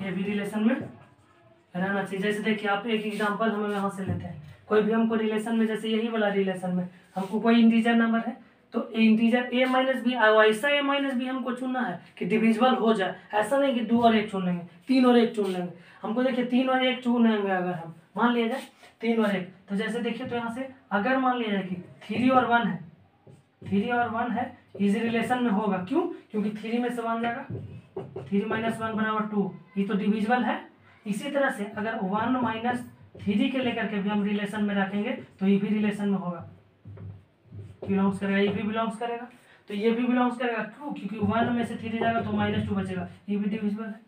ये भी रिलेशन में रहना चाहिए। जैसे देखिए, आप एक एग्जांपल हम यहाँ से लेते हैं, कोई भी हमको रिलेशन में, जैसे यही वाला रिलेशन में हमको कोई इंटीजर नंबर है, तो इंटीजर ए माइनस बी, ऐसा ए माइनस बी हमको चुनना है कि डिविजिबल हो जाए। ऐसा नहीं कि 2 और 1 चुन लेंगे, 3 और 1 चुन लेंगे। हमको देखिए 3 और 1 चुनेंगे, अगर हम मान लिया जाए 3 और 1, तो जैसे देखिए, तो यहाँ से अगर मान लिया जाए कि 3 और 1 है, 3 और 1 है, इसी रिलेशन में होगा। क्यों? क्योंकि 3 में से 1 जाएगा, 3 माइनस 1 बराबर 2, ये तो डिविजिबल है। इसी तरह से अगर 1 माइनस 3 के लेकर के भी हम रिलेशन में रखेंगे, तो ये भी रिलेशन में होगा, बिलोंग्स करेगा, ये भी बिलोंग्स करेगा, तो ये भी बिलोंग्स करेगा। क्यों? क्योंकि 1 में से 3 जाएगा तो -2 बचेगा, ये भी डिविजिबल है।